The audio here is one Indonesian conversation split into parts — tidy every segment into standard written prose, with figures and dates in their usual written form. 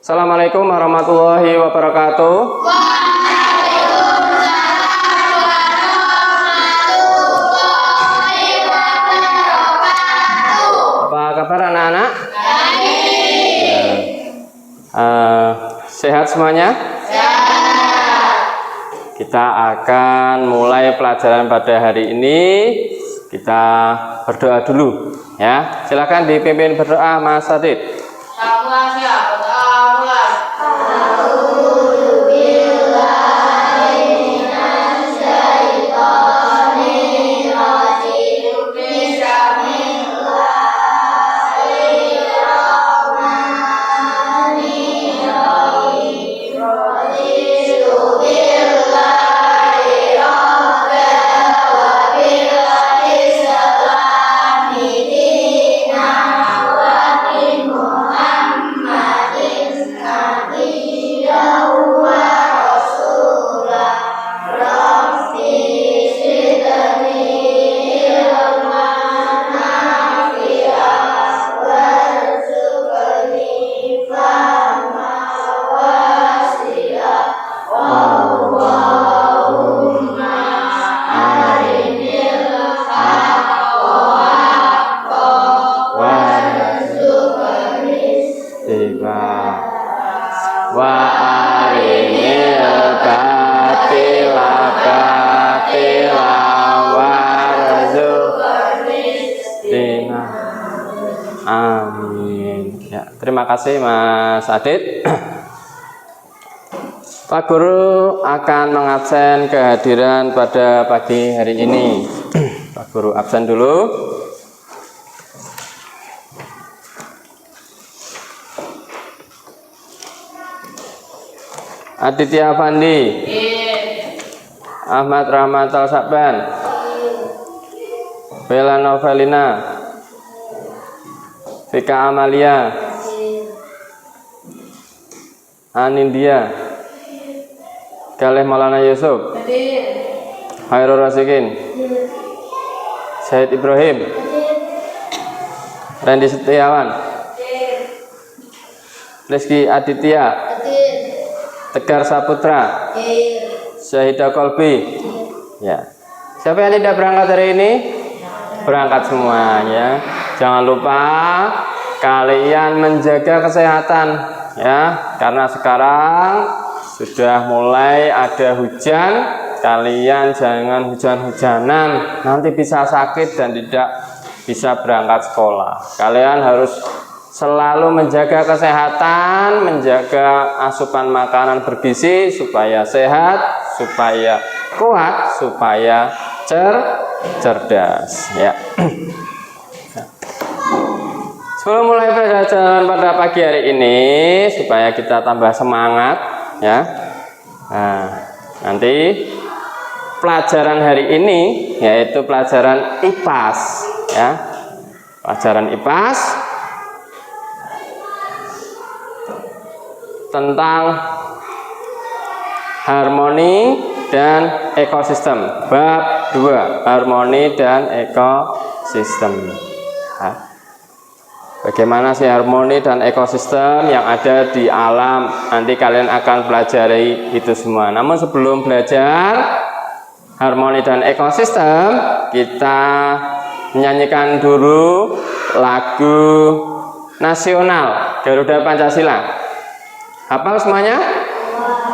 Assalamualaikum warahmatullahi wabarakatuh. Apa kabar anak-anak? Sehat semuanya? Kita akan mulai pelajaran pada hari ini. Kita berdoa dulu, ya. Silakan dipimpin berdoa, Mas Adit. Amin. Ya, terima kasih Mas Adit. Pak Guru akan mengabsen kehadiran pada pagi hari ini. Pak Guru absen dulu. Aditya Fandi, Ahmad Rahmatal Sakban, Bella Novelina, Vika Amalia, Anindya, Galih Maulana Yusuf, Hairul Rasikin, Syed Ibrahim, Randy Setiawan, Rizky Aditya, Tegar Saputra, Syahidah Kolbi. Ya. Siapa yang tidak berangkat hari ini? Berangkat semuanya. Jangan lupa kalian menjaga kesehatan, ya, karena sekarang sudah mulai ada hujan. Kalian jangan hujan-hujanan, nanti bisa sakit dan tidak bisa berangkat sekolah. Kalian harus selalu menjaga kesehatan, menjaga asupan makanan bergizi supaya sehat, supaya kuat, supaya cerdas, ya. Sebelum mulai pelajaran pada pagi hari ini, supaya kita tambah semangat, ya. Nah, nanti pelajaran hari ini yaitu pelajaran IPAS, ya. Pelajaran IPAS tentang harmoni dan ekosistem. Bab 2, harmoni dan ekosistem. Nah, bagaimana sih harmoni dan ekosistem yang ada di alam? Nanti kalian akan pelajari itu semua. Namun sebelum belajar harmoni dan ekosistem, kita menyanyikan dulu lagu nasional Garuda Pancasila. Hafal semuanya?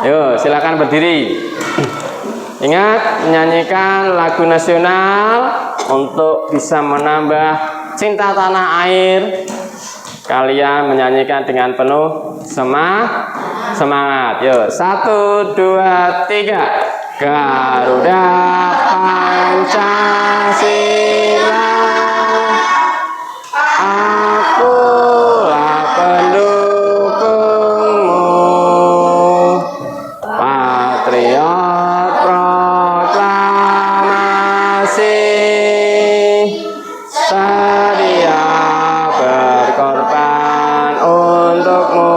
Yuk, silakan berdiri. Ingat, menyanyikan lagu nasional untuk bisa menambah cinta tanah air. Kalian menyanyikan dengan penuh semangat. Yuk, 1, 2, 3. Garuda Pancasila, akulah pendukungmu, patriot proklamasi, sedia berkorban untukmu.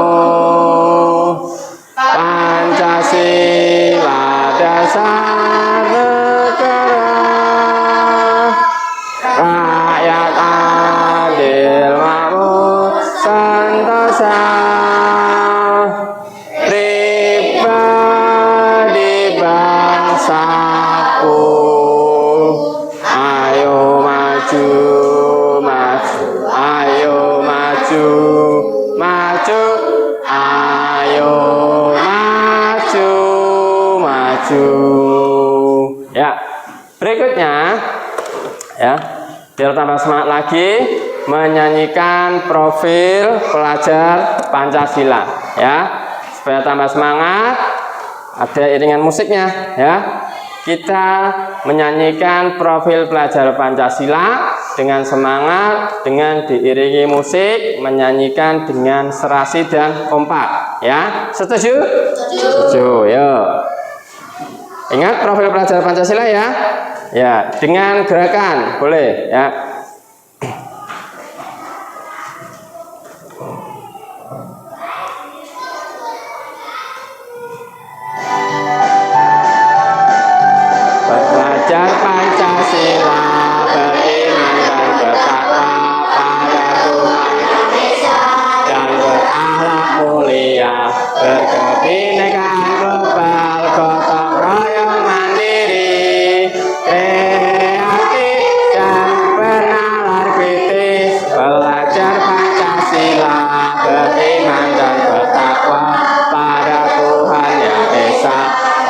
Pancasila dasar negara, rakyat adil tambah semangat lagi menyanyikan profil pelajar Pancasila ya. Supaya tambah semangat, ada iringan musiknya ya. Kita menyanyikan profil pelajar Pancasila dengan semangat, dengan diiringi musik, menyanyikan dengan serasi dan kompak ya. Setuju? Setuju. Yo. Ingat profil pelajar Pancasila ya. Ya, dengan gerakan boleh ya. Belajar Pancasila, beriman dan bertakwa pada Tuhan dan berakhlak mulia, berkebinekaan global, gotong royong mandiri, kreatif dan bernalar kritis. Belajar Pancasila, beriman dan bertakwa pada Tuhan Yang Esa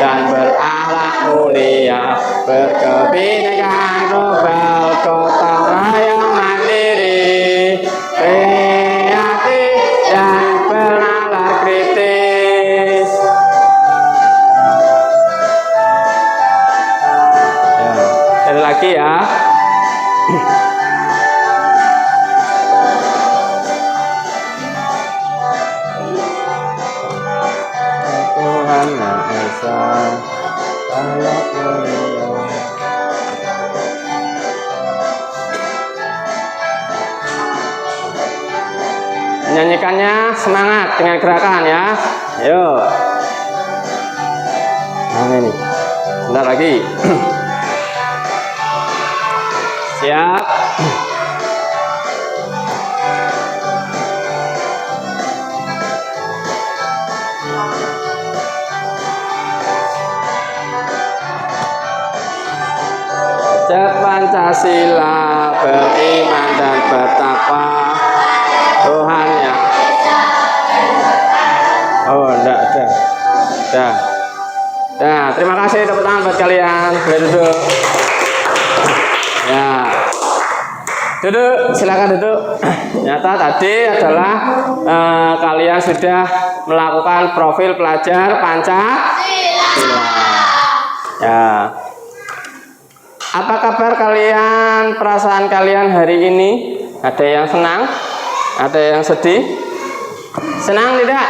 dan berakhlak mulia, berkebinekaan global, gotong royong mandiri, kreatif dan bernalar kritis. Ya, sekali lagi ya. Tuhan Yang Esa, akhlak mulia. Menyanyikannya semangat dengan gerakan ya. Ayo. Nah ini. Bentar lagi. Siap. Belajar Pancasila, beriman dan bertakwa Tuhan Yang. Oh, enggak ada. Dah. Dah, terima kasih, tepuk tangan buat kalian. Boleh duduk. Ya. Duduk, silakan duduk. Ternyata tadi adalah kalian sudah melakukan profil pelajar Pancasila. Ya. Apa kabar kalian? Perasaan kalian hari ini? Ada yang senang? Ada yang sedih? Senang tidak?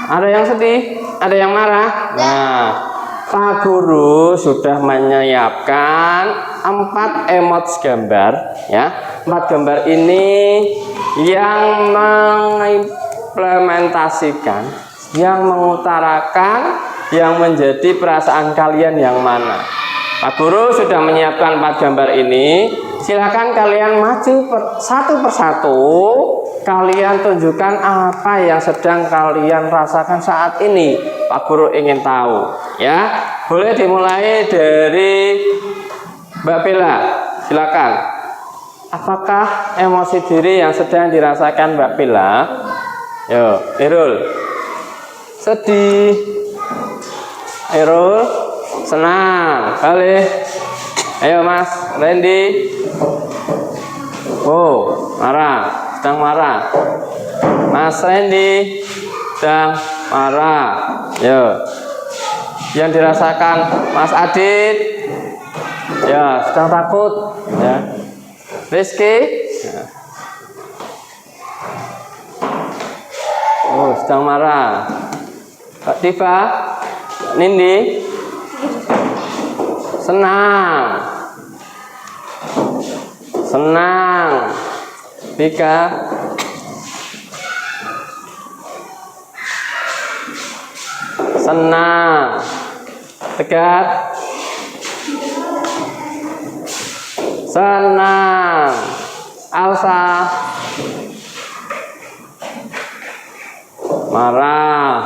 Ada yang sedih? Ada yang marah? Nah, Pak Guru sudah menyiapkan 4 emoji gambar ya. 4 gambar ini yang mengimplementasikan, yang mengutarakan, yang menjadi perasaan kalian yang mana. Pak Guru sudah menyiapkan 4 gambar ini. Silakan kalian maju satu persatu. Kalian tunjukkan apa yang sedang kalian rasakan saat ini. Pak Guru ingin tahu ya. Boleh dimulai dari Mbak Bella. Silakan. Apakah emosi diri yang sedang dirasakan Mbak Bella? Yo, Irul. Sedih. Irul. Senang. Balik. Ayo Mas Randy. Oh, marah. Sedang marah. Mas Randy sedang marah. Yo. Yang dirasakan Mas Adit, ya sedang takut. Ya. Rizky, ya. Oh sedang marah. Kak Diva, Nindi, senang. Senang. Dika, senang. Tegar, senang. Alsa, marah.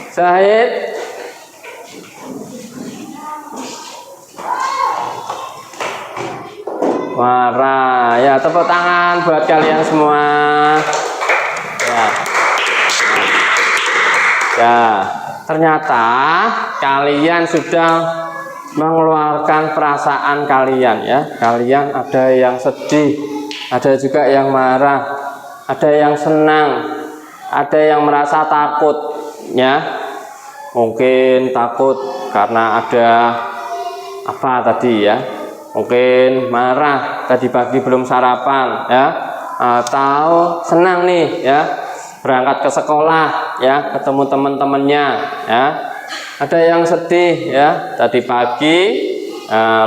Zahid, marah. Ya, tepuk tangan buat kalian semua. Ya. Ya, ternyata kalian sudah mengeluarkan perasaan kalian ya. Kalian ada yang sedih, ada juga yang marah, ada yang senang, ada yang merasa takut ya. Mungkin takut karena ada apa tadi ya, mungkin marah tadi pagi belum sarapan ya, atau senang nih ya berangkat ke sekolah ya, ketemu teman-temannya ya. Ada yang sedih ya, tadi pagi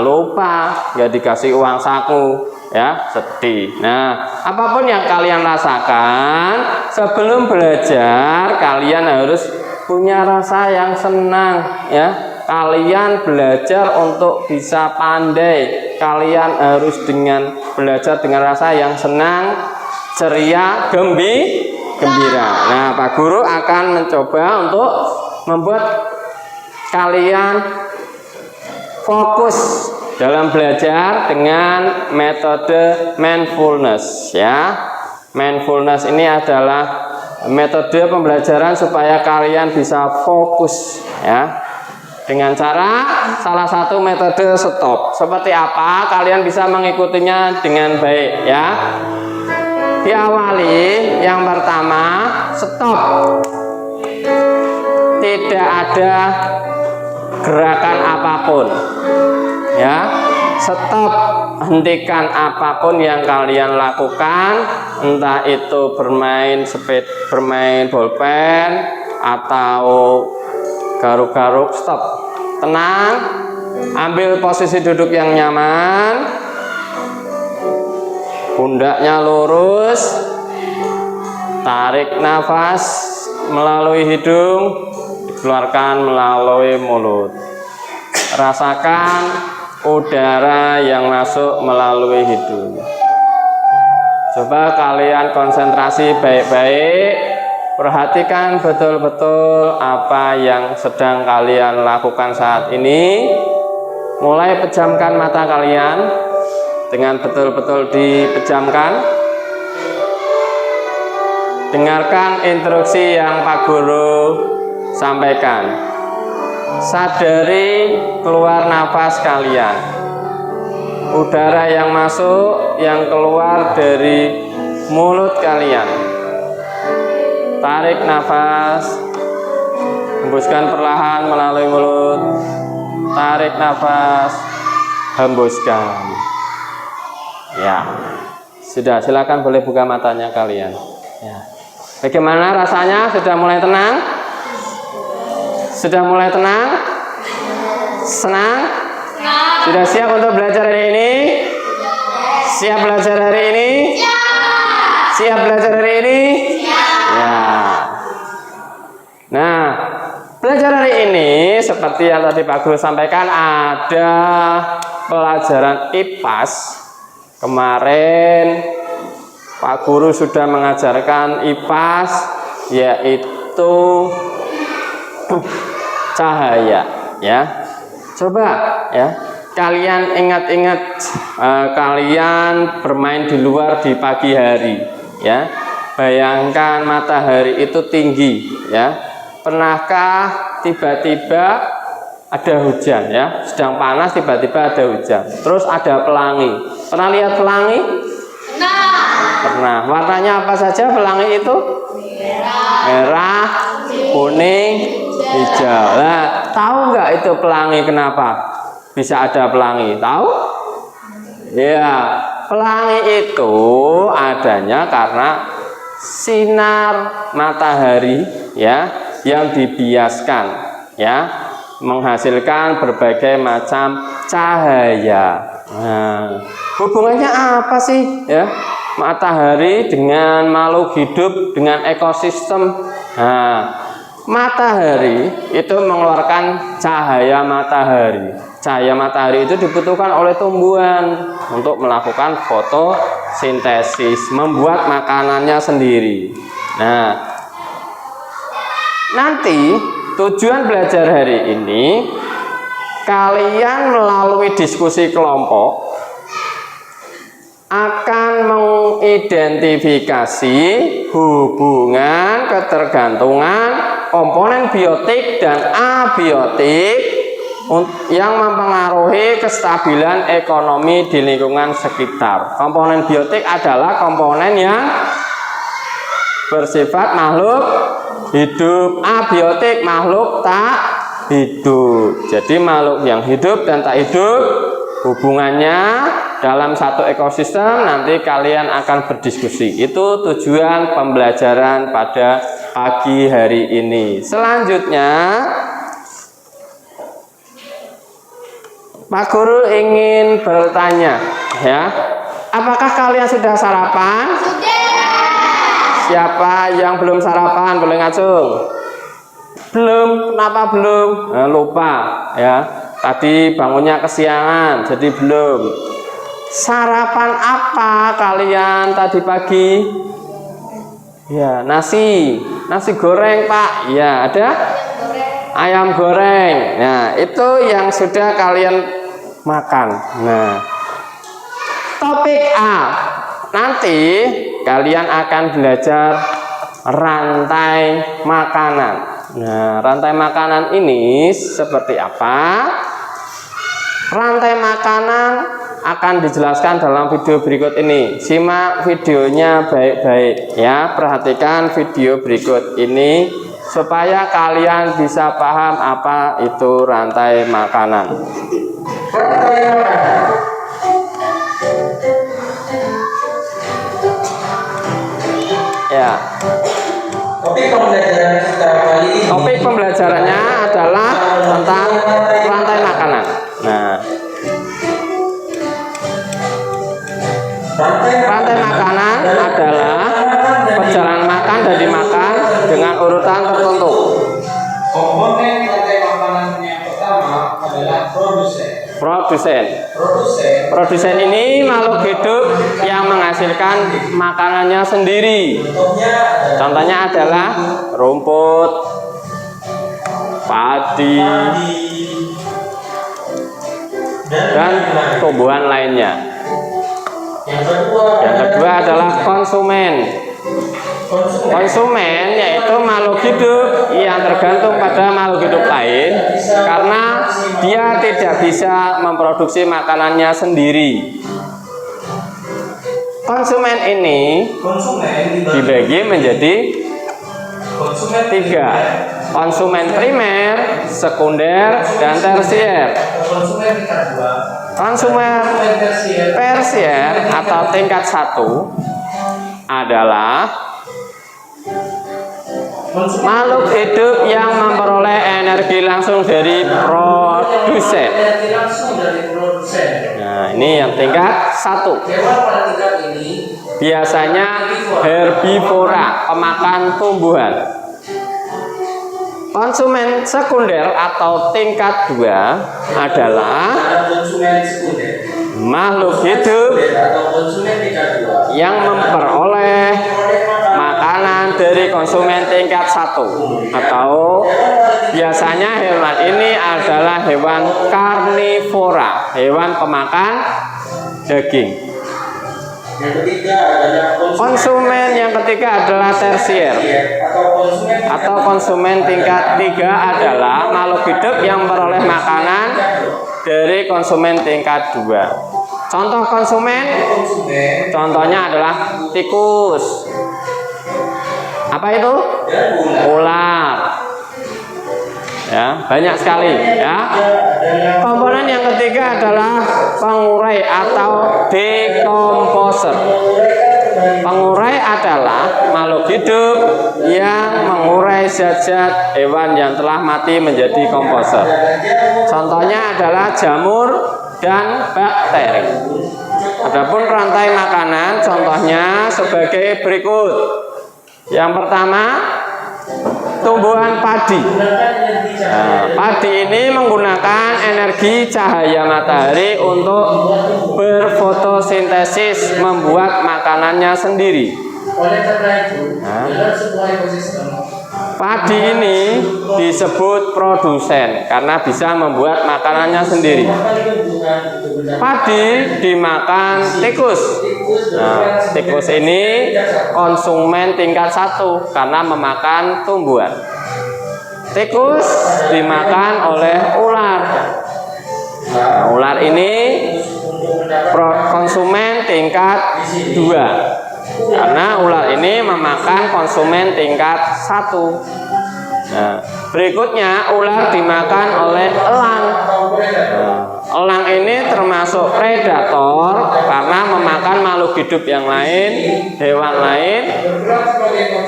lupa nggak dikasih uang saku ya, sedih. Nah, apapun yang kalian rasakan sebelum belajar, kalian harus punya rasa yang senang ya. Kalian belajar untuk bisa pandai. Kalian harus belajar dengan rasa yang senang, ceria, gembira. Nah, Pak Guru akan mencoba untuk membuat kalian fokus dalam belajar dengan metode mindfulness ya. Mindfulness ini adalah metode pembelajaran supaya kalian bisa fokus ya. Dengan cara salah satu metode stop. Seperti apa? Kalian bisa mengikutinya dengan baik ya. Diawali yang pertama stop. Tidak ada gerakan apapun ya. Stop, hentikan apapun yang kalian lakukan, entah itu bermain bolpen atau garuk-garuk. Stop, tenang, ambil posisi duduk yang nyaman, pundaknya lurus, tarik nafas melalui hidung, dikeluarkan melalui mulut. Rasakan udara yang masuk melalui hidung. Coba kalian konsentrasi baik-baik. Perhatikan betul-betul apa yang sedang kalian lakukan saat ini. Mulai pejamkan mata kalian dengan betul-betul dipejamkan. Dengarkan instruksi yang Pak Guru sampaikan. Sadari keluar nafas kalian. Udara yang masuk, yang keluar dari mulut kalian. Tarik nafas, hembuskan perlahan melalui mulut. Tarik nafas, hembuskan. Ya, sudah, silakan boleh buka matanya kalian. Ya. Bagaimana rasanya? Sudah mulai tenang? Sudah mulai tenang? Senang? Sudah siap untuk belajar hari ini? Siap belajar hari ini? Siap belajar hari ini? Ya. Nah, belajar hari ini seperti yang tadi Pak Guru sampaikan, ada pelajaran IPAS. Kemarin Pak Guru sudah mengajarkan IPAS, yaitu cahaya ya. Coba ya, kalian ingat-ingat kalian bermain di luar di pagi hari ya. Bayangkan matahari itu tinggi ya. Pernahkah tiba-tiba ada hujan ya, sedang panas tiba-tiba ada hujan, terus ada pelangi. Pernah lihat pelangi? Pernah. Warnanya apa saja pelangi itu? Merah, kuning, hijau. Nah, tahu nggak itu pelangi kenapa bisa ada pelangi? Tahu? Ya, pelangi itu adanya karena sinar matahari ya yang dibiaskan ya menghasilkan berbagai macam cahaya. Nah, hubungannya apa sih ya matahari dengan makhluk hidup, dengan ekosistem? Nah, matahari itu mengeluarkan cahaya matahari. Cahaya matahari itu dibutuhkan oleh tumbuhan untuk melakukan fotosintesis, membuat makanannya sendiri. Nah, nanti tujuan belajar hari ini, kalian melalui diskusi kelompok akan mengidentifikasi hubungan ketergantungan komponen biotik dan abiotik yang mempengaruhi kestabilan ekonomi di lingkungan sekitar. Komponen biotik adalah komponen yang bersifat makhluk hidup. Abiotik makhluk tak hidup. Jadi makhluk yang hidup dan tak hidup hubungannya dalam satu ekosistem nanti kalian akan berdiskusi. Itu tujuan pembelajaran pada pagi hari ini. Selanjutnya Pak Guru ingin bertanya, ya. Apakah kalian sudah sarapan? Sudah. Siapa yang belum sarapan boleh ngacung? Belum. Kenapa belum? Lupa, ya. Tadi bangunnya kesiangan, jadi belum. Sarapan apa kalian tadi pagi? Ya, nasi goreng, Pak. Ya, ada ayam goreng. Nah, itu yang sudah kalian makan. Nah, topik A. Nanti kalian akan belajar rantai makanan. Nah, rantai makanan ini seperti apa? Rantai makanan akan dijelaskan dalam video berikut ini. Simak videonya baik-baik ya. Perhatikan video berikut ini supaya kalian bisa paham apa itu rantai makanan. Rantai makanan. Ya. Topik pembelajarannya adalah tentang rantai makanan. Nah, rantai makanan adalah perjalanan makan dan dimakan dengan urutan tertentu. Komponen rantai makanan yang pertama adalah Produsen. Produsen ini makhluk hidup yang menghasilkan makanannya sendiri. Contohnya adalah rumput, padi, dan tumbuhan lainnya. Yang kedua adalah konsumen. Konsumen yaitu makhluk hidup yang tergantung pada makhluk hidup lain karena dia tidak bisa memproduksi makanannya sendiri. Konsumen ini dibagi menjadi 3. Konsumen primer, sekunder, dan tersier. Konsumen tersier atau tingkat 1 adalah makhluk hidup yang memperoleh energi langsung dari produsen. Nah, ini yang tingkat 1. Biasanya herbivora, pemakan tumbuhan. Konsumen sekunder atau tingkat 2 adalah makhluk hidup yang memperoleh makanan dari konsumen tingkat 1 atau biasanya hewan ini adalah hewan karnivora, hewan pemakan daging. Konsumen yang ketiga adalah tersier atau konsumen tingkat 3 adalah makhluk hidup yang memperoleh makanan dari konsumen tingkat 2. Contoh konsumen, contohnya adalah tikus. Apa itu? Ular. Ya, banyak sekali ya. Komponen yang ketiga adalah pengurai atau decomposer. Pengurai adalah makhluk hidup yang mengurai zat-zat hewan yang telah mati menjadi komposer. Contohnya adalah jamur dan bakteri. Adapun rantai makanan contohnya sebagai berikut. Yang pertama, tumbuhan padi. Nah, padi ini menggunakan energi cahaya matahari untuk berfotosintesis, membuat makanannya sendiri. Nah, padi ini disebut produsen karena bisa membuat makanannya sendiri. Padi dimakan tikus. Nah, tikus ini konsumen tingkat 1 karena memakan tumbuhan. Tikus dimakan oleh ular. Nah, ular ini konsumen tingkat 2 karena ular ini memakan konsumen tingkat 1. Nah, berikutnya ular dimakan oleh elang. Nah, elang ini termasuk predator karena memakan makhluk hidup yang lain, hewan lain.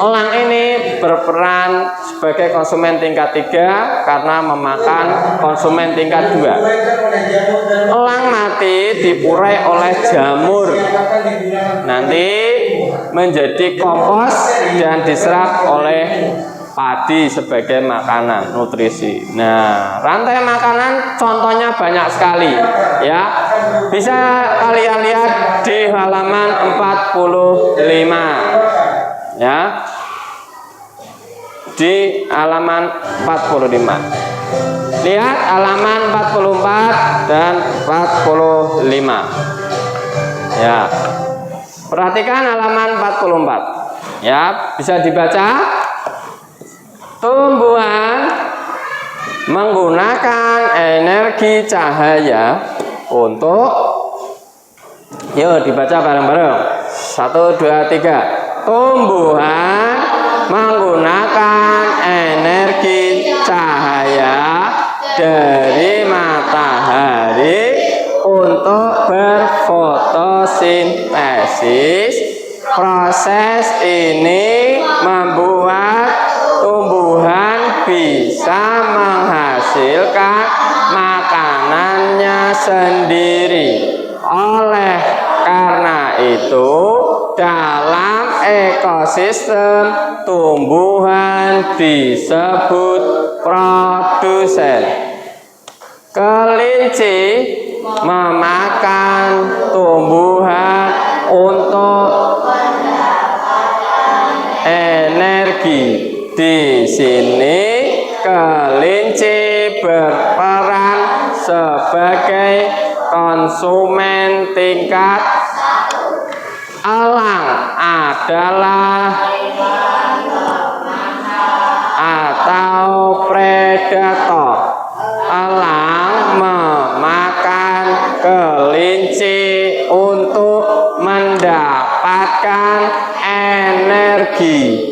Elang ini berperan sebagai konsumen tingkat 3 karena memakan konsumen tingkat 2. Elang mati diurai oleh jamur, nanti menjadi kompos dan diserap oleh padi sebagai makanan nutrisi. Nah, rantai makanan contohnya banyak sekali ya. Bisa kalian lihat di halaman 45 ya. Di halaman 45. Lihat halaman 44 dan 45. Ya. Perhatikan halaman 44. Ya, bisa dibaca. Tumbuhan menggunakan energi cahaya untuk, yuk dibaca bareng-bareng. 1, 2, 3. Tumbuhan menggunakan energi cahaya dari matahari untuk berfotosintesis. Proses ini membuat tumbuhan bisa menghasilkan makanannya sendiri. Oleh karena itu, dalam ekosistem tumbuhan disebut produsen. Kelinci memakan tumbuhan untuk energi. Di sini kelinci berperan sebagai konsumen tingkat 1. Elang adalah atau predator. Elang memakan kelinci untuk mendapatkan energi.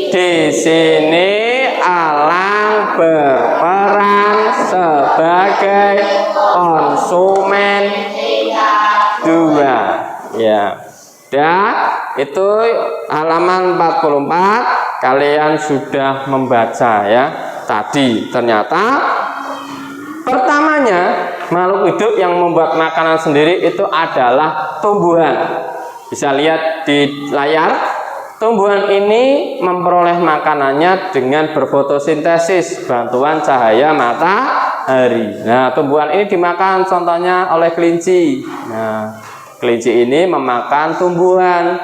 Di sini elang berperan sebagai konsumen 2. Ya. Dan itu halaman 44 kalian sudah membaca ya. Tadi ternyata pertamanya makhluk hidup yang membuat makanan sendiri itu adalah tumbuhan. Bisa lihat di layar. Tumbuhan ini memperoleh makanannya dengan berfotosintesis, bantuan cahaya matahari. Nah, tumbuhan ini dimakan contohnya oleh kelinci. Nah, kelinci ini memakan tumbuhan.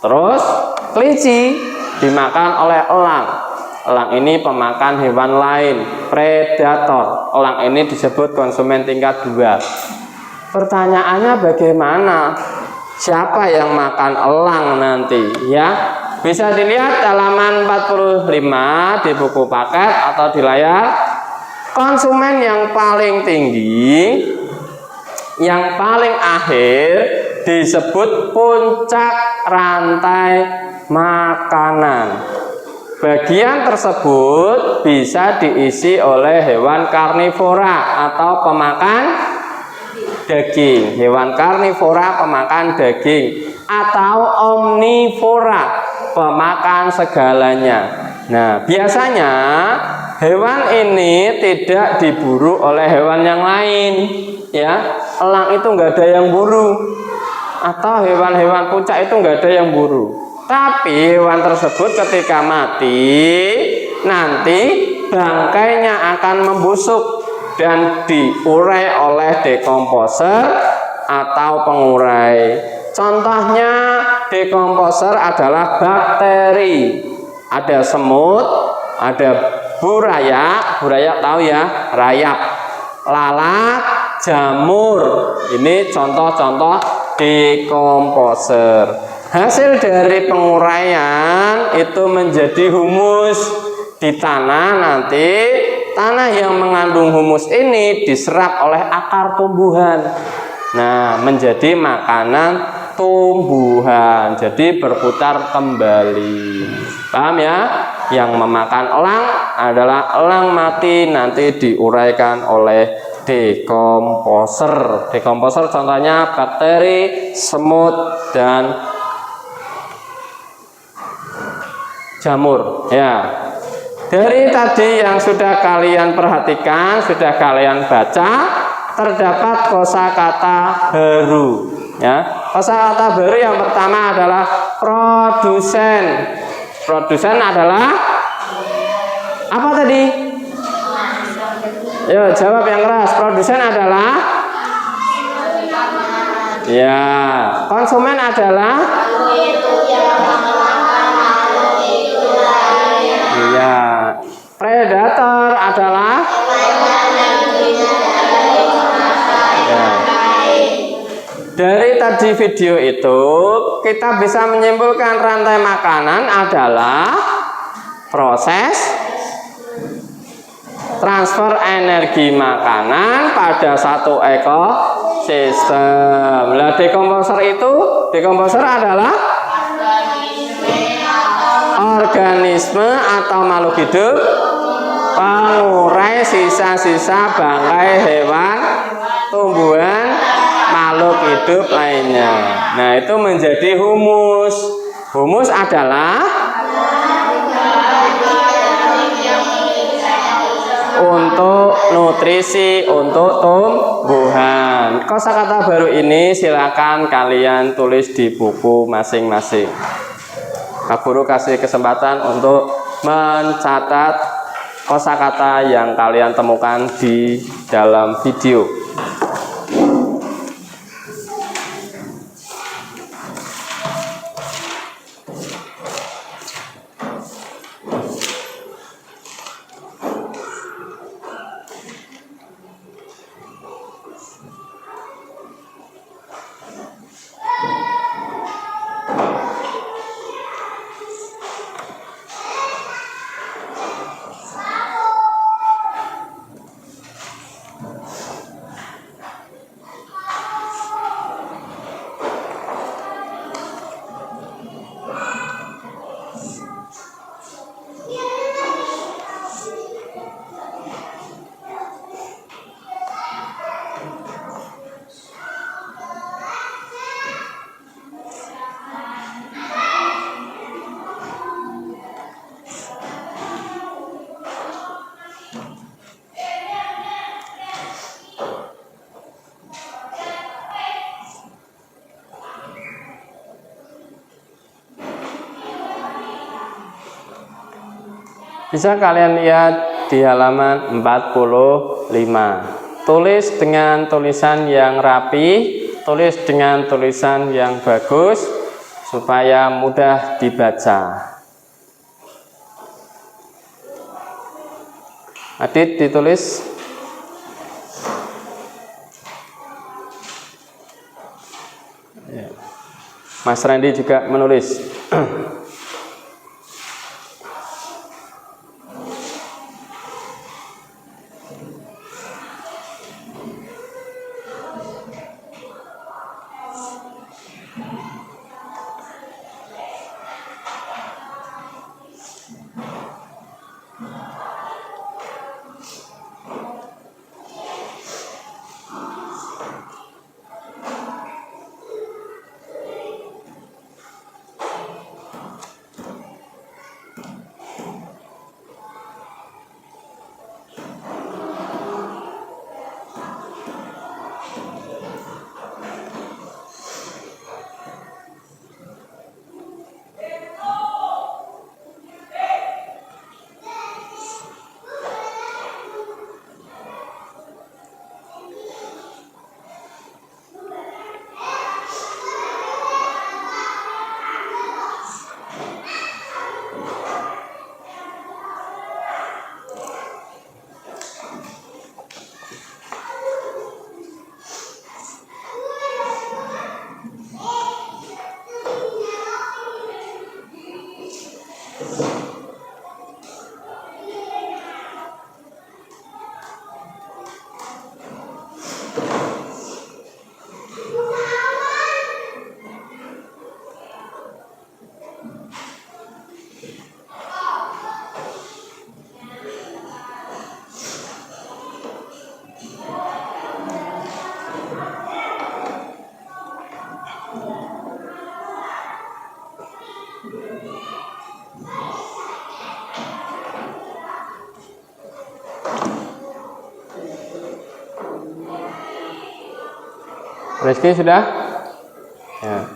Terus kelinci dimakan oleh elang. Elang ini pemakan hewan lain, predator. Elang ini disebut konsumen tingkat 2. Pertanyaannya bagaimana? Siapa yang makan elang nanti ya? Bisa dilihat halaman 45 di buku paket atau di layar. Konsumen yang paling tinggi, yang paling akhir disebut puncak rantai makanan. Bagian tersebut bisa diisi oleh hewan karnivora atau pemakan daging, hewan karnivora pemakan daging, atau omnivora pemakan segalanya. Nah, biasanya hewan ini tidak diburu oleh hewan yang lain ya. Elang itu nggak ada yang buru, atau hewan-hewan puncak itu nggak ada yang buru. Tapi hewan tersebut ketika mati nanti bangkainya akan membusuk dan diurai oleh dekomposer atau pengurai. Contohnya dekomposer adalah bakteri. Ada semut, ada burayak, burayak tahu ya, rayap, lalat, jamur. Ini contoh-contoh dekomposer. Hasil dari penguraian itu menjadi humus di tanah, nanti tanah yang mengandung humus ini diserap oleh akar tumbuhan. Nah, menjadi makanan tumbuhan. Jadi berputar kembali. Paham ya? Yang memakan elang adalah elang mati nanti diuraikan oleh dekomposer. Dekomposer contohnya bakteri, semut, dan jamur. Ya. Dari tadi yang sudah kalian perhatikan, sudah kalian baca, terdapat kosakata baru. Ya, kosakata baru yang pertama adalah produsen. Produsen adalah apa tadi? Yo, jawab yang keras. Produsen adalah ya, konsumen adalah iya. Predator adalah ya. Dari tadi video itu kita bisa menyimpulkan rantai makanan adalah proses transfer energi makanan pada satu ekosistem. Lah dekomposer adalah organisme atau makhluk hidup pengurai sisa-sisa bangkai hewan, tumbuhan, makhluk hidup lainnya. Nah, itu menjadi humus. Humus adalah untuk nutrisi untuk tumbuhan. Kosakata baru ini silakan kalian tulis di buku masing-masing. Pak Guru kasih kesempatan untuk mencatat kosakata yang kalian temukan di dalam video. Bisa kalian lihat di halaman 45. Tulis dengan tulisan yang rapi, tulis dengan tulisan yang bagus supaya mudah dibaca. Adit ditulis. Mas Randy juga menulis. Rizky sudah? Ya.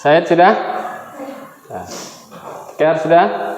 Syed sudah? Nah. Ker sudah?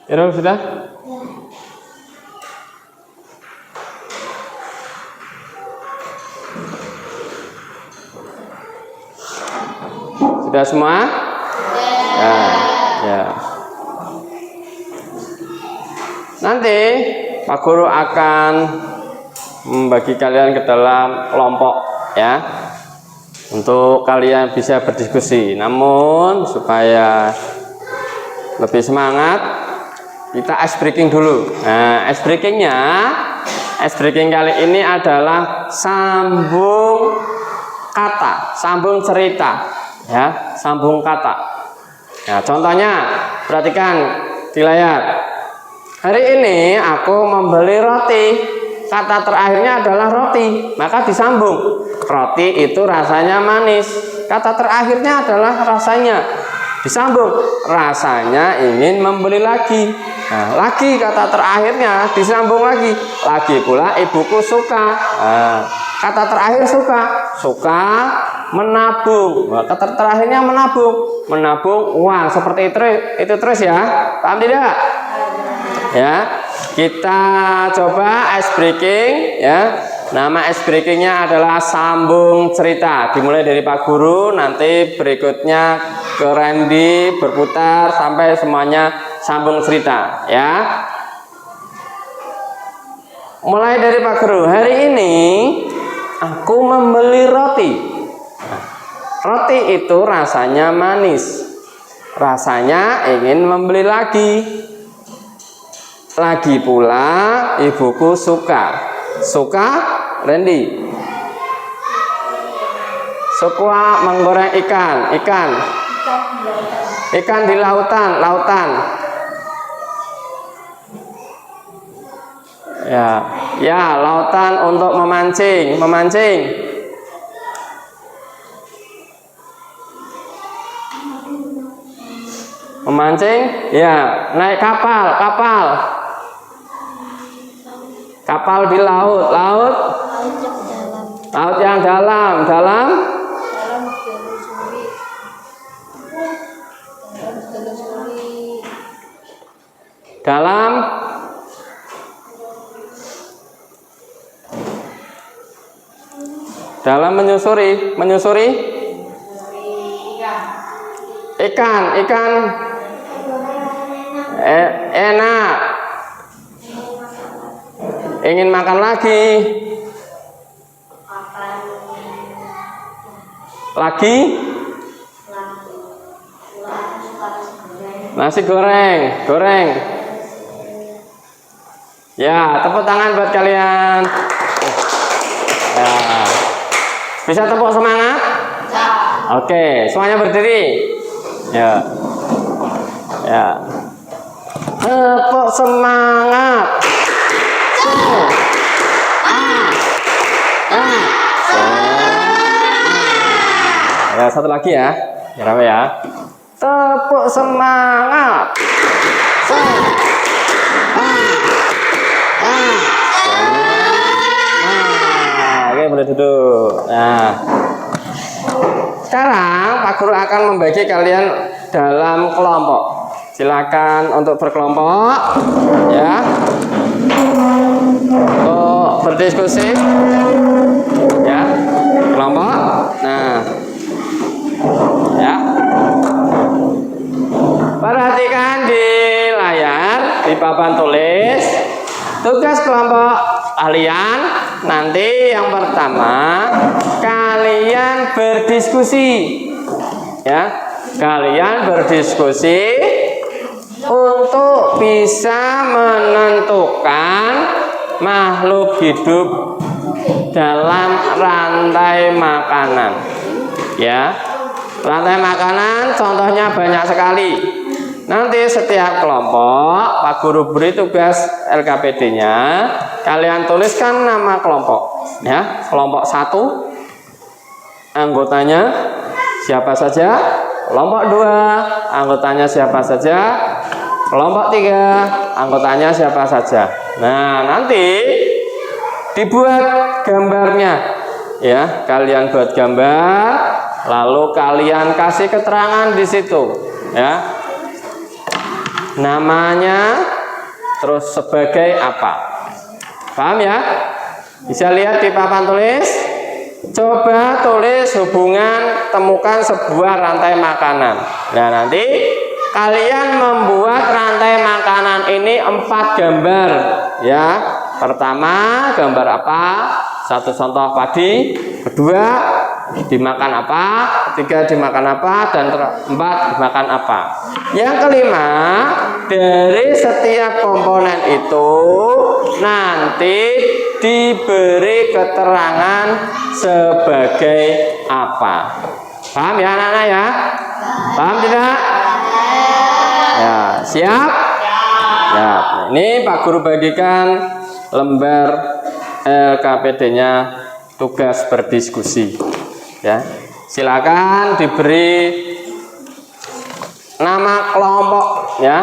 Irul sudah? Sudah semua? Ya. Nanti Pak Guru akan membagi kalian ke dalam kelompok ya, untuk kalian bisa berdiskusi. Namun supaya lebih semangat, kita ice breaking dulu. Nah, ice breaking kali ini adalah sambung kata, sambung cerita, ya, sambung kata. Ya, contohnya, perhatikan di layar. Hari ini aku membeli roti. Kata terakhirnya adalah roti, maka disambung. Roti itu rasanya manis. Kata terakhirnya adalah rasanya. Disambung, rasanya ingin membeli lagi. Nah, lagi kata terakhirnya disambung lagi. Lagi pula ibuku suka. Nah, kata terakhir suka Menabung. Wah, kata terakhirnya menabung. Menabung uang seperti itu terus ya. Paham tidak? Ya. Kita coba ice breaking ya. Nama ice breakingnya adalah sambung cerita. Dimulai dari Pak Guru, nanti berikutnya ke Randy, berputar sampai semuanya sambung cerita ya. Mulai dari Pak Guru. Hari ini aku membeli roti. Roti itu rasanya manis. Rasanya ingin membeli lagi. Lagi pula ibuku suka. Suka Randy. Suka menggoreng ikan di lautan. Ya, lautan untuk memancing. Memancing, ya, naik kapal di laut yang dalam menyusuri ikan enak, ingin makan lagi nasi goreng. Ya, tepuk tangan buat kalian. Ya. Bisa tepuk semangat? Ya. Oke, semuanya berdiri. Ya. Tepuk semangat. Ya, satu lagi ya. Rame ya. Tepuk semangat. Oke, boleh duduk. Nah, sekarang Pak Guru akan membagi kalian dalam kelompok. Silakan untuk berkelompok, ya, untuk berdiskusi, ya, kelompok. Nah, ya, perhatikan di layar, di papan tulis. Tugas kelompok kalian nanti yang pertama, kalian berdiskusi, ya, kalian berdiskusi untuk bisa menentukan makhluk hidup dalam rantai makanan. Ya, rantai makanan contohnya banyak sekali. Nanti setiap kelompok Pak Guru beri tugas LKPD-nya, kalian tuliskan nama kelompok. Ya, kelompok 1 anggotanya siapa saja, kelompok 2 anggotanya siapa saja, kelompok 3 anggotanya siapa saja. Nah, nanti dibuat gambarnya, ya, kalian buat gambar, lalu kalian kasih keterangan di situ, ya, namanya, terus sebagai apa. Paham ya? Bisa lihat di papan tulis. Coba tulis hubungan, temukan sebuah rantai makanan. Nah, nanti kalian membuat rantai makanan ini 4 gambar, ya. Pertama, gambar apa? 1 contoh padi, kedua dimakan apa, ketiga dimakan apa, dan keempat dimakan apa. Yang kelima, dari setiap komponen itu nanti diberi keterangan sebagai apa. Paham ya anak-anak ya? Paham tidak? Ya, siap? Ya, ini Pak Guru bagikan lembar LKPD-nya tugas berdiskusi. Ya, silakan diberi nama kelompok, ya.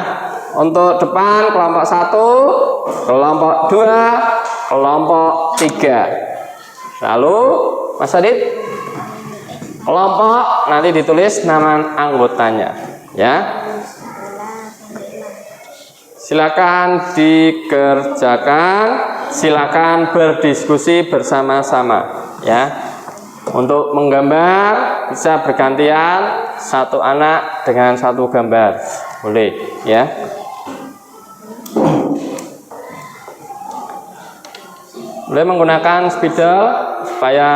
Untuk depan kelompok 1, kelompok 2, kelompok 3. Lalu Mas Adit Kelompok nanti ditulis nama anggotanya, ya. Silakan dikerjakan, silakan berdiskusi bersama-sama, ya. Untuk menggambar bisa bergantian, satu anak dengan satu gambar, boleh, ya. Boleh menggunakan spidol supaya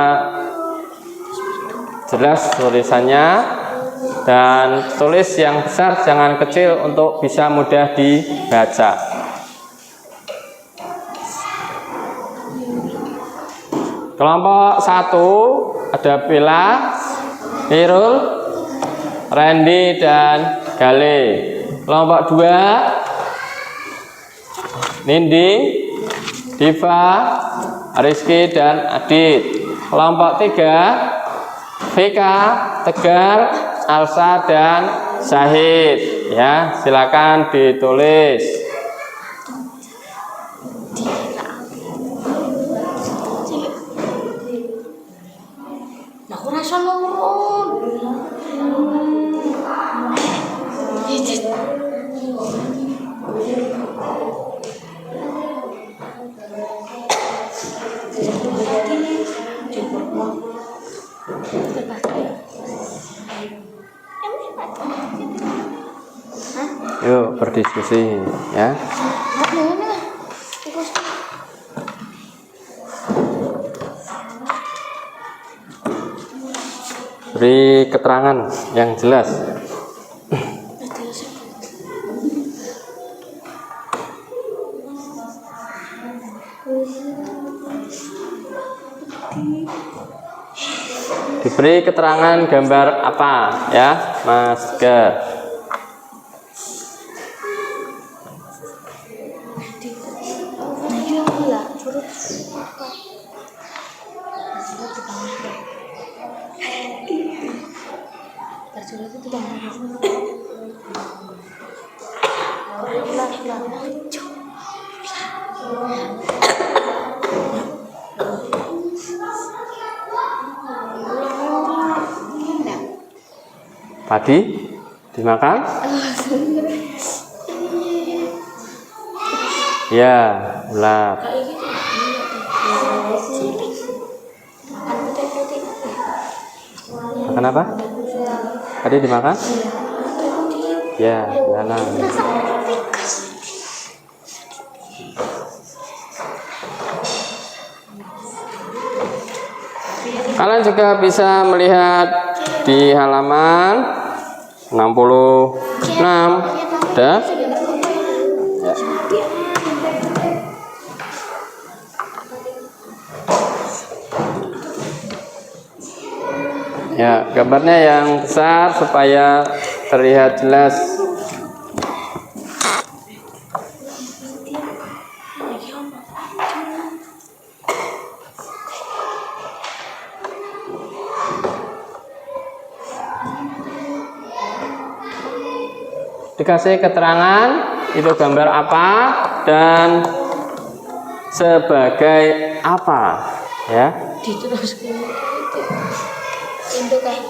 jelas tulisannya, dan tulis yang besar jangan kecil untuk bisa mudah dibaca. Kelompok 1 ada Bella, Nirul, Randy dan Gale. Kelompok 2 Nindi, Diva, Rizky dan Adit. Kelompok 3 Vika, Tegar, Alsa dan Syahid, ya. Silakan ditulis. Nah, aku rasa nurun. Yuk berdiskusi, ya. Beri keterangan yang jelas. Diberi keterangan gambar apa, ya, Mas Gar? Padi dimakan? Ya, ulat. Makan apa? Tadi dimakan? Ya, lala. Kalian juga bisa melihat di halaman 66. Udah? Ya, gambarnya yang besar supaya terlihat jelas. Dikasih keterangan itu gambar apa dan sebagai apa, ya. Diteruskan untuk kayak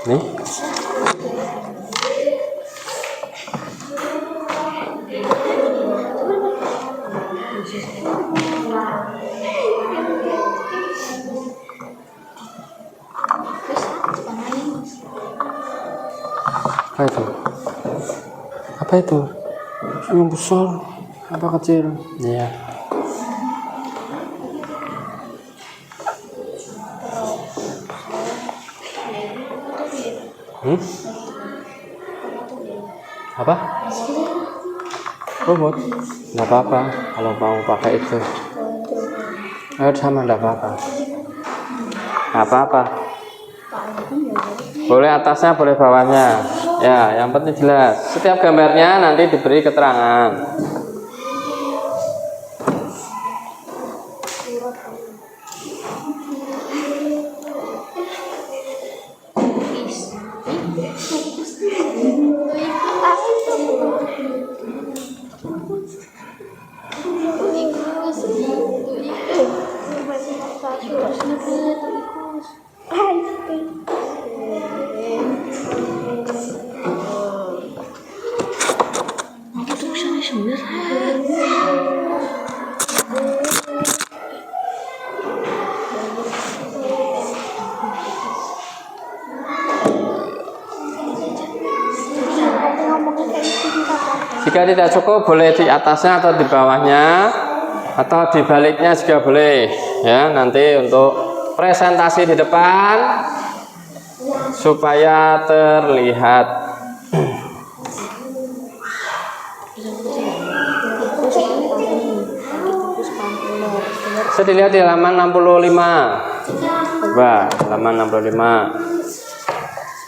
Nih. Apa itu? Apa itu? Yang besar apa kecil? Iya. Apa? Robot? Nggak apa-apa kalau mau pakai itu. Sama nggak apa-apa. Nggak apa-apa. Boleh atasnya, boleh bawahnya. Ya, yang penting jelas. Setiap gambarnya nanti diberi keterangan. Jika tidak cukup boleh di atasnya atau di bawahnya atau di baliknya juga boleh ya, nanti untuk presentasi di depan supaya terlihat. Bisa dilihat di halaman 65. Coba halaman 65.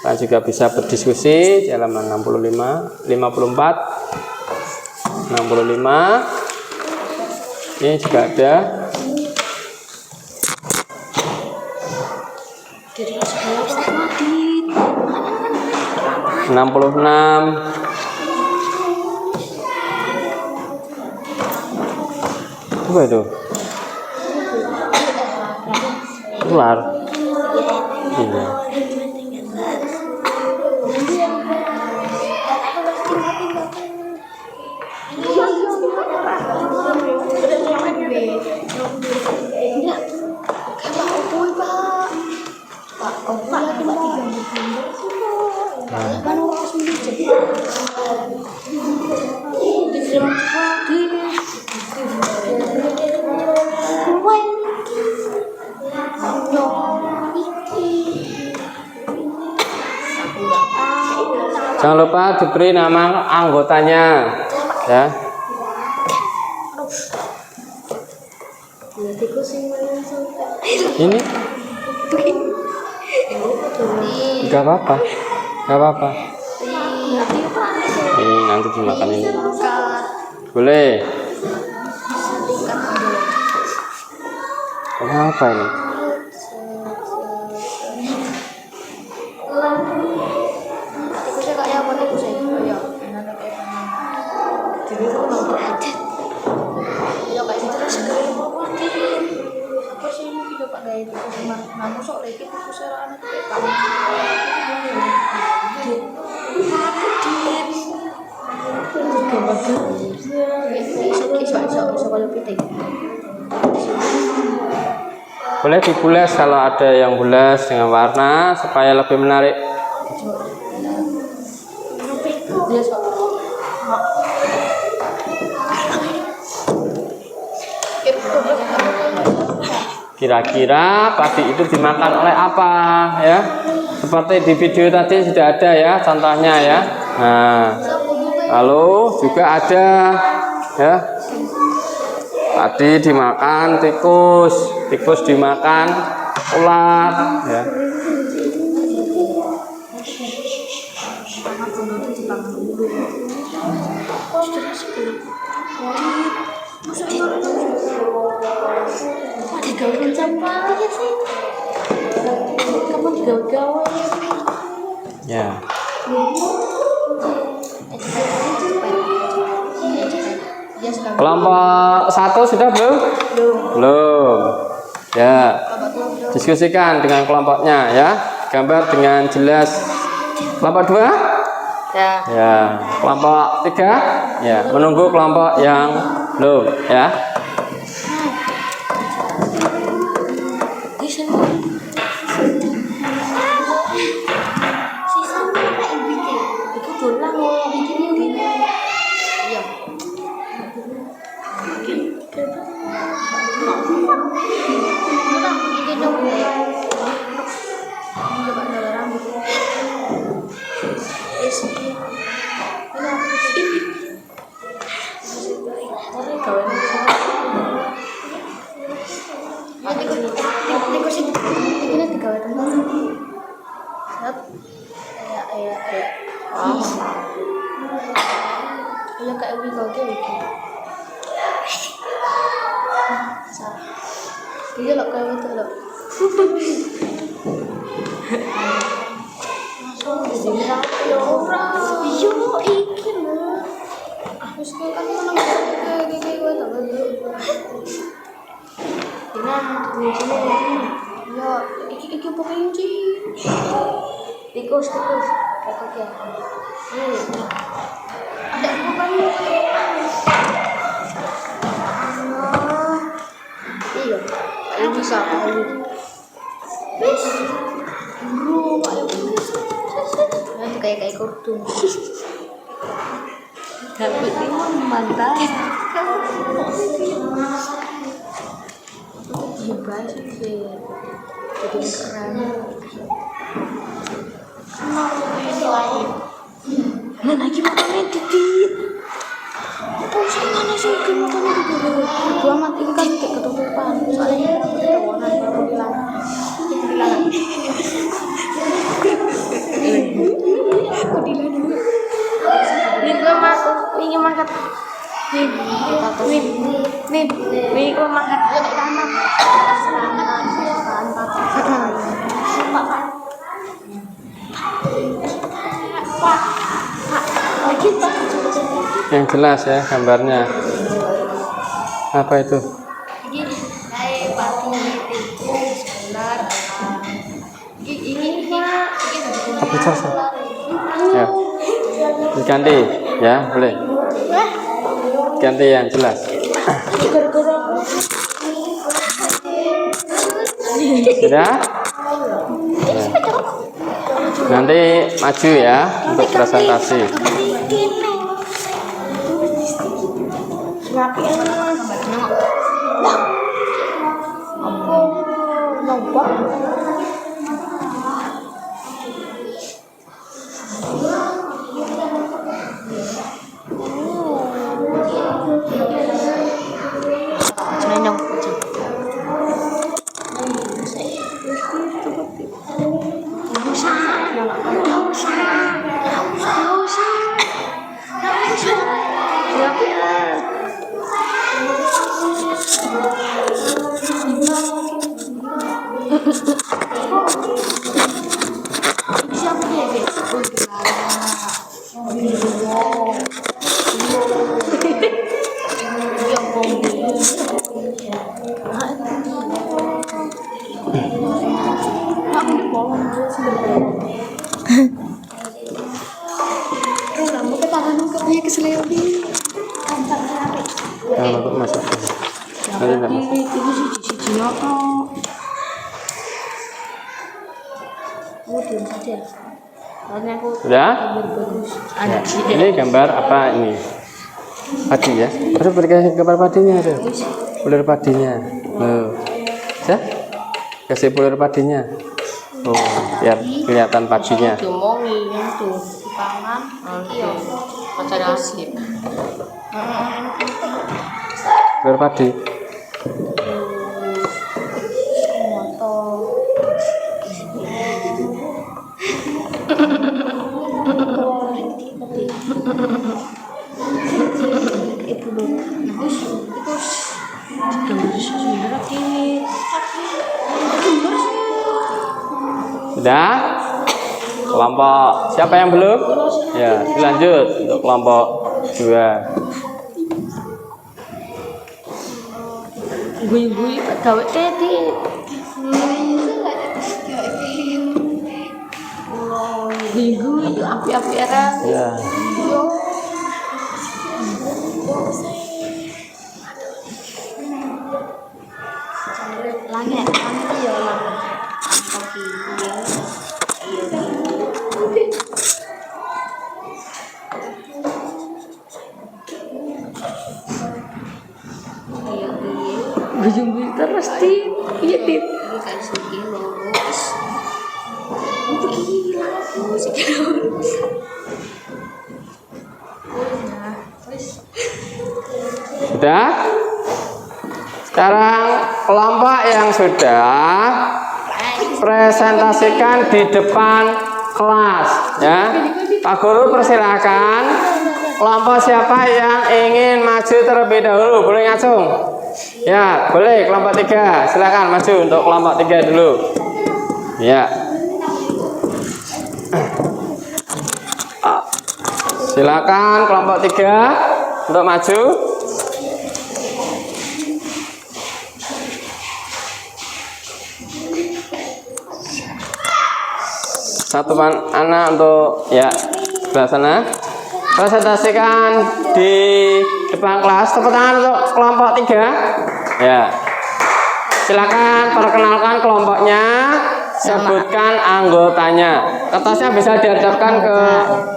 Kalian juga bisa berdiskusi di halaman 65, 54, 65. Ini juga ada. Jadi sekolah tadi 66. Coba itu. Ular. Iya. Jangan lupa diberi nama anggotanya, ya. Ini nggak apa-apa, nggak apa-apa. Ini nanti dimakan ini. Boleh. Kenapa ini? Boleh dibulas kalau ada yang bulas dengan warna supaya lebih menarik. Kira-kira padi itu dimakan oleh apa ya? Seperti di video tadi sudah ada ya contohnya ya. Nah, lalu juga ada ya, padi dimakan tikus, tikus dimakan ular ya. Ya. Kelompok 1 sudah belum? Belum. Ya. Diskusikan dengan kelompoknya ya. Gambar dengan jelas. Kelompok 2? Ya. Ya. Kelompok 3? Ya. Menunggu kelompok yang belum ya. Iya lo kayak gitu lo. Yo iki lo. Aku suka kan kayak gitu tuh. Di sini. Ya, iki pokoknya sih. Tikus. Pokoknya. Ada pokoknya. Iya. Ayo bisa ayo. Wes. Bro, ayo. Nanti kayak kartun. Tapi dia mantap. Hebat sih. Jadi keren. Nah, lagi makannya titit. Oh, mana sih makannya titit? Gua mati kan ketutupan. Soalnya ketawanan baru bilang. Nih, gua masuk. Ingin makan. Nih, gua makan. Yang jelas ya gambarnya. Apa itu? Apa itu? Ya. Diganti ya, boleh. Ganti yang jelas. Sudah? Ya. Nanti maju ya untuk presentasi. Kalau masak. Sudah? Ya. Ini gambar apa ini? Padi ya? Harus berikan gambar padinya ada. Pulir padinya. Oh. Ya? Kasih pulir padinya. Oh, biar kelihatan padinya. Diomongin tuh di tangan. Iya. Pacar asik. Pulir padi. Sudah? Kelompok siapa yang belum? Ya, dilanjut untuk kelompok 2. Gue gawe tadi. Gue itu api-api era. Ya. Langit ya lah. Ujung terus iya tit. Kan segi lurus. Gila, segi lurus. Sudah? Sekarang kelompok yang sudah presentasikan di depan kelas ya. Pak Guru persilahkan. Kelompok siapa yang ingin maju terlebih dahulu? Boleh ngacung? Ya, boleh. Kelompok 3, silakan maju untuk kelompok 3 dulu. Ya. Silakan kelompok 3 untuk maju. Satu anak untuk ya sebelah sana. Presentasikan di depan kelas. Tepuk tangan untuk kelompok 3. Ya. Silakan perkenalkan kelompoknya. sebutkan anggotanya. Kertasnya bisa dihadapkan ke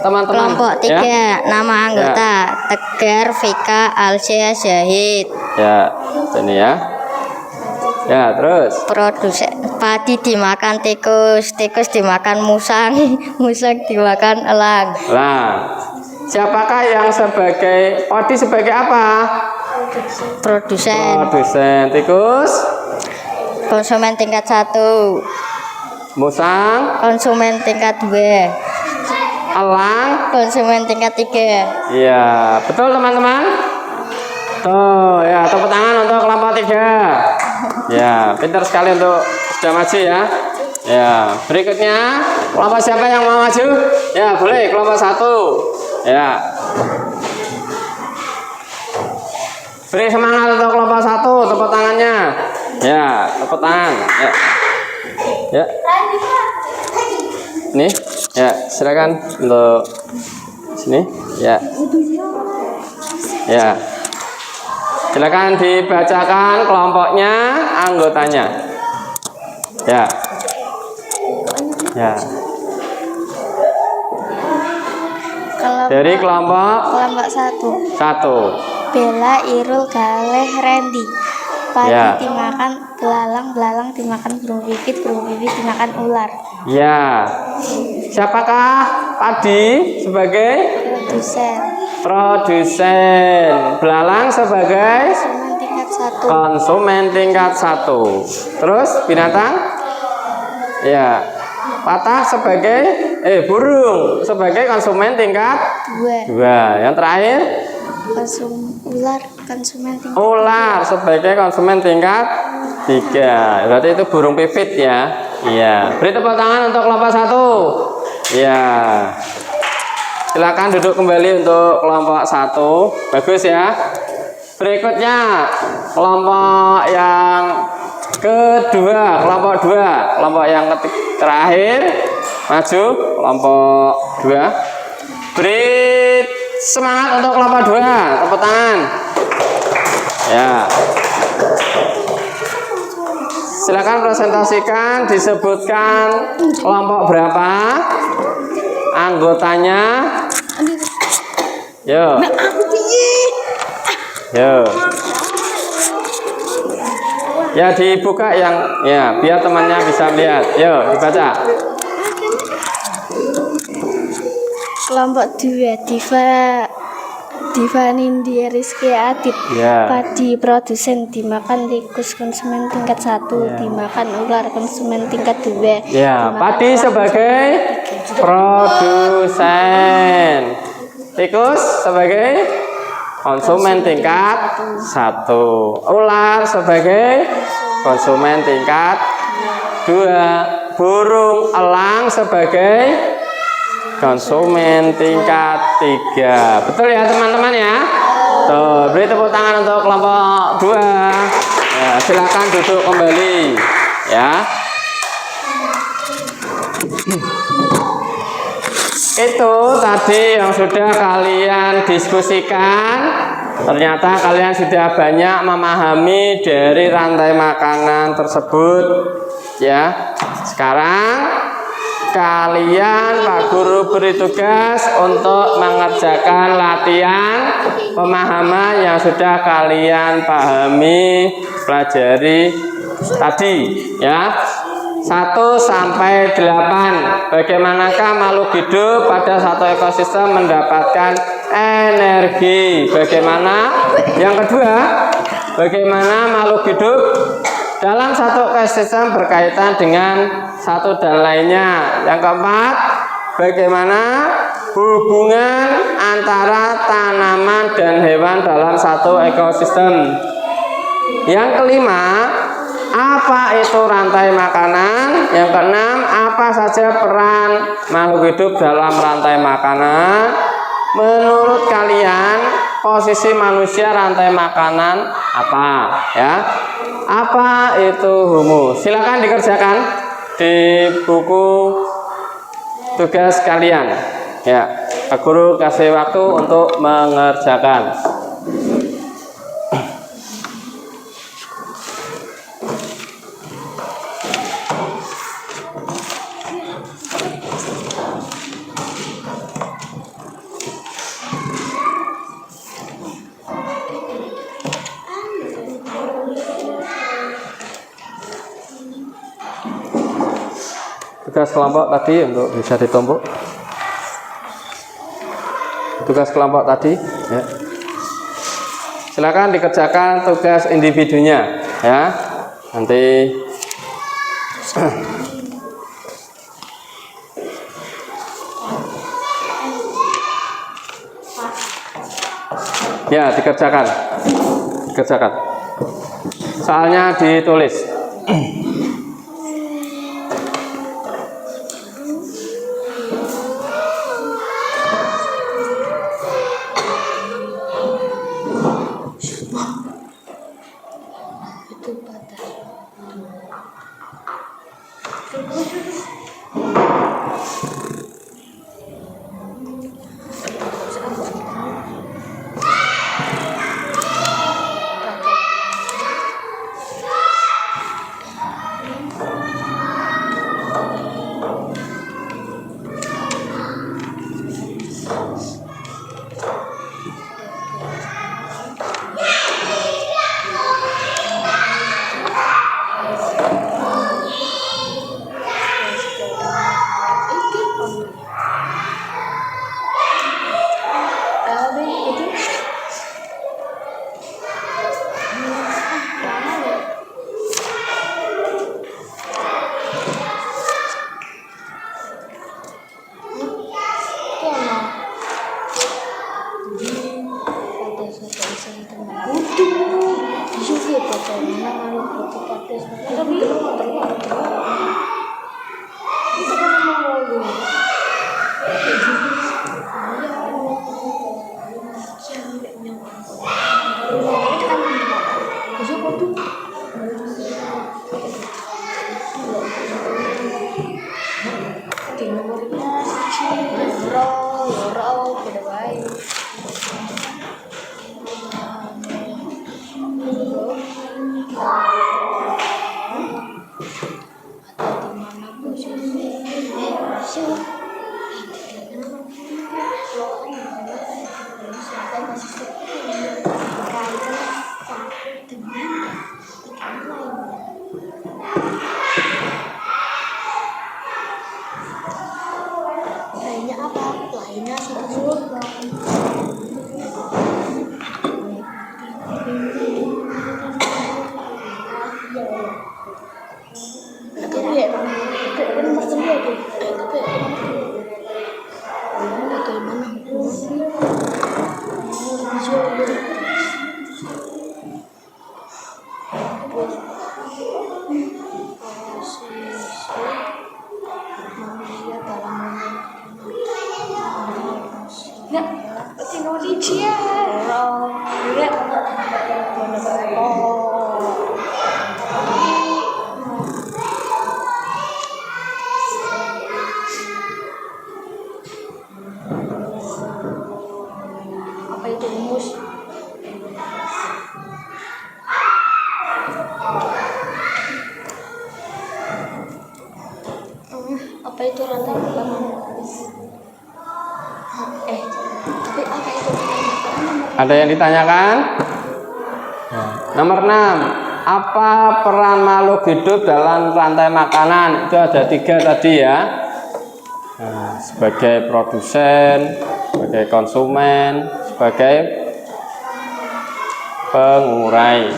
teman-teman. Kelompok 3, nama anggota Tegar, Vika, Alsya, Zahid. Ya, ini ya. Ya, terus. Produsen padi dimakan tikus, tikus dimakan musang, musang dimakan elang. Nah, siapakah yang sebagai padi sebagai apa? Produsen Produsen. Tikus, konsumen tingkat 1, musang, konsumen tingkat 2, elang. konsumen tingkat 3. Iya, betul teman-teman. Tuh, ya tepuk tangan untuk kelompok 3. Ya, pintar sekali untuk sudah maju ya. Ya, berikutnya kelompok siapa yang mau maju? Ya, boleh kelompok 1. Ya. Beri semangat untuk kelompok 1, tepuk tangannya. Ya, tepuk tangan. Ya. Ya. Nih, ya, silakan untuk sini. Ya. Ya. Silakan dibacakan kelompoknya, anggotanya. Ya. Ya. Dari kelompok 1, 1. Bella, Irul, Galeh, Randy. Padi Ya. dimakan belalang, belalang dimakan burung pipit dimakan ular. Ya. Siapakah Padi sebagai Produsen produsen? Belalang sebagai konsumen tingkat 1. konsumen tingkat 1. Terus binatang? Ya. Patah sebagai burung sebagai konsumen tingkat 2. 2. Yang terakhir Ular konsumen tingkat ular sebagai konsumen tingkat 3. Berarti itu burung pipit ya. Iya. Beri tepuk tangan untuk kelompok 1. Iya. Silakan duduk kembali untuk kelompok 1. Bagus ya. Berikutnya kelompok yang kedua, kelompok 2, kelompok yang terakhir maju, kelompok 2. Beri semangat untuk kelompok 2, tepuk tangan. Ya. Silakan presentasikan, disebutkan kelompok berapa, anggotanya. Yo. Yo. Ya dibuka yang ya biar temannya bisa melihat. Yo, dibaca. kelompok 2, Diva Nindi Rizky Adit. Ya. Padi produsen dimakan tikus konsumen tingkat 1, dimakan ular konsumen tingkat 2. Ya, Padi sebagai produsen. Tikus sebagai konsumen tingkat 1. Ular sebagai konsumen tingkat 2. Burung elang sebagai konsumen tingkat 3. Betul ya teman-teman ya? Tuh, beri tepuk tangan untuk kelompok 2. Ya, silakan duduk kembali ya. Itu tadi yang sudah kalian diskusikan. Ternyata kalian sudah banyak memahami dari rantai makanan tersebut ya. Sekarang kalian Pak Guru beri tugas untuk mengerjakan latihan pemahaman yang sudah kalian pahami, pelajari tadi ya. 1 sampai 8. Bagaimanakah makhluk hidup pada satu ekosistem mendapatkan energi? Bagaimana? Yang kedua, bagaimana makhluk hidup dalam satu ekosistem berkaitan dengan satu dan lainnya. Yang keempat, bagaimana hubungan antara tanaman dan hewan dalam satu ekosistem. Yang kelima, apa itu rantai makanan? Yang keenam, apa saja peran makhluk hidup dalam rantai makanan? Menurut kalian, posisi manusia rantai makanan apa? Ya, apa itu humus? Silakan dikerjakan di buku tugas kalian. Ya, Pak Guru kasih waktu untuk mengerjakan. tugas kelompok tadi untuk bisa ditumpuk. Tugas kelompok tadi, ya. Silakan dikerjakan tugas individunya, ya. Nanti ya dikerjakan. Soalnya ditulis. Itu batas. Lainnya apa? Lainnya satu. Apa itu rumus? Apa itu rantai makanan? Tapi apa itu rantai makanan? Ada yang ditanyakan? Nomor 6. Apa peran makhluk hidup dalam rantai makanan? Itu ada 3 tadi ya. Nah, sebagai produsen, sebagai konsumen, sebagai pengurai.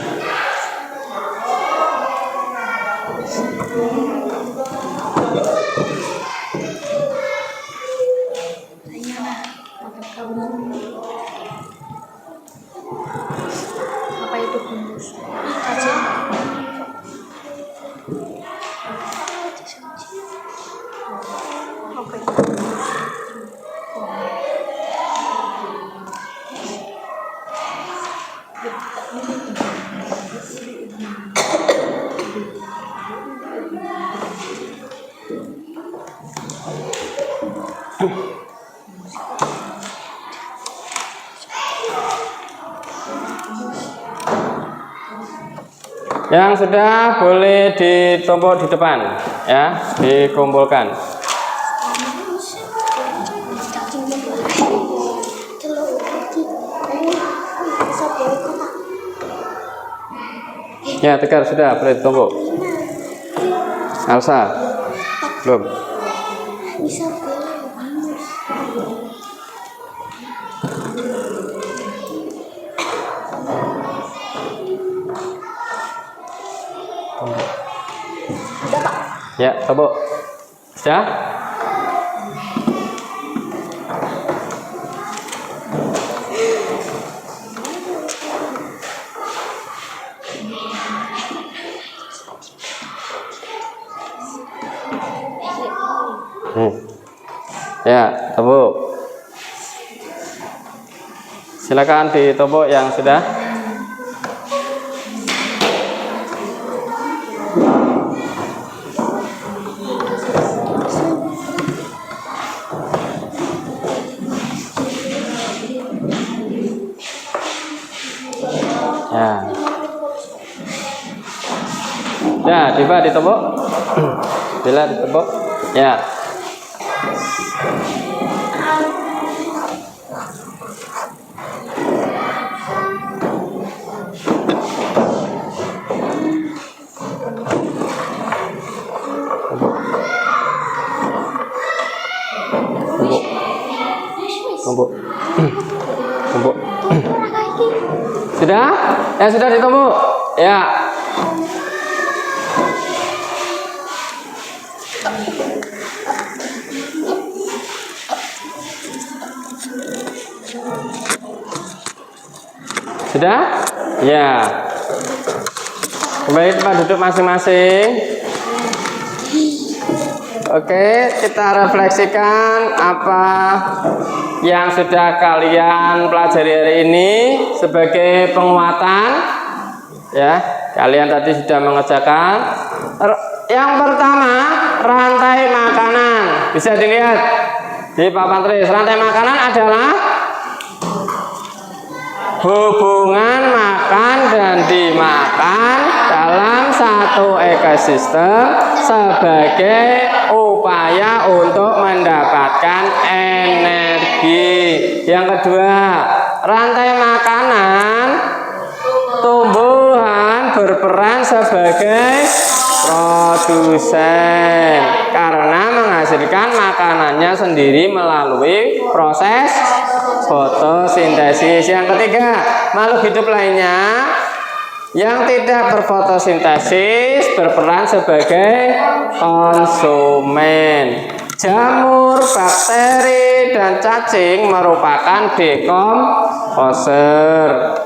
Apa itu humus? Yang sudah boleh ditumpuk di depan, ya, dikumpulkan. Ya, Tegar sudah boleh ditumpuk. Elsa belum. Ya, Tobo. Sudah? Ya, Tobo. Silakan di Tobo yang sudah. Ya. Ya, tiba di Tobo. Bila di Tobo. Ya. Tobo. Tobo. Sudah? Ya, sudah di Tobo. Ya. Sudah? Ya. Kembali tempat duduk masing-masing. Oke, kita refleksikan apa yang sudah kalian pelajari hari ini sebagai penguatan. Ya, kalian tadi sudah mengerjakan. Yang pertama, rantai makanan. Bisa dilihat di papan tulis. Rantai makanan adalah hubungan makan dan dimakan dalam satu ekosistem sebagai upaya untuk mendapatkan energi. Yang kedua, rantai makanan tumbuhan berperan sebagai produsen karena menghasilkan makanannya sendiri melalui proses fotosintesis. Yang ketiga, makhluk hidup lainnya yang tidak berfotosintesis berperan sebagai konsumen. Jamur, bakteri, dan cacing merupakan dekomposer.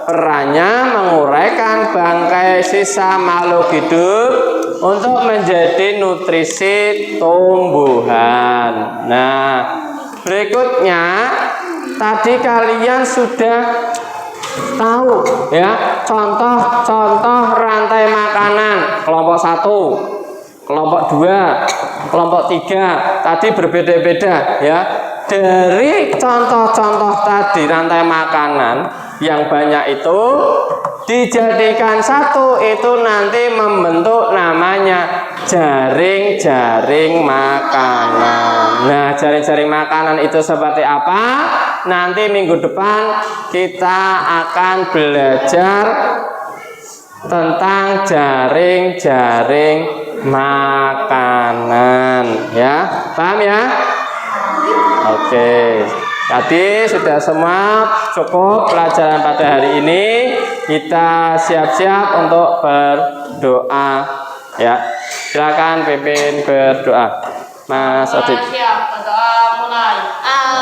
Perannya menguraikan bangkai sisa makhluk hidup untuk menjadi nutrisi tumbuhan. Nah, berikutnya tadi kalian sudah tahu ya contoh-contoh rantai makanan kelompok 1, kelompok 2, kelompok 3 tadi berbeda-beda ya. Dari contoh-contoh tadi rantai makanan yang banyak itu dijadikan satu, itu nanti membentuk namanya jaring-jaring makanan. Nah, jaring-jaring makanan itu seperti apa? Nanti minggu depan kita akan belajar tentang jaring-jaring makanan ya. Paham ya? Oke. Tadi sudah semua cukup pelajaran pada hari ini. Kita siap-siap untuk berdoa ya. Silakan pimpin berdoa. Mas Adit. Siap, berdoa mulai. Amin.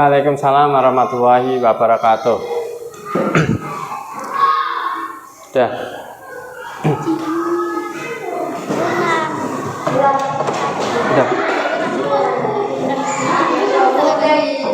Waalaikumsalam warahmatullahi wabarakatuh. Dah. Pulang.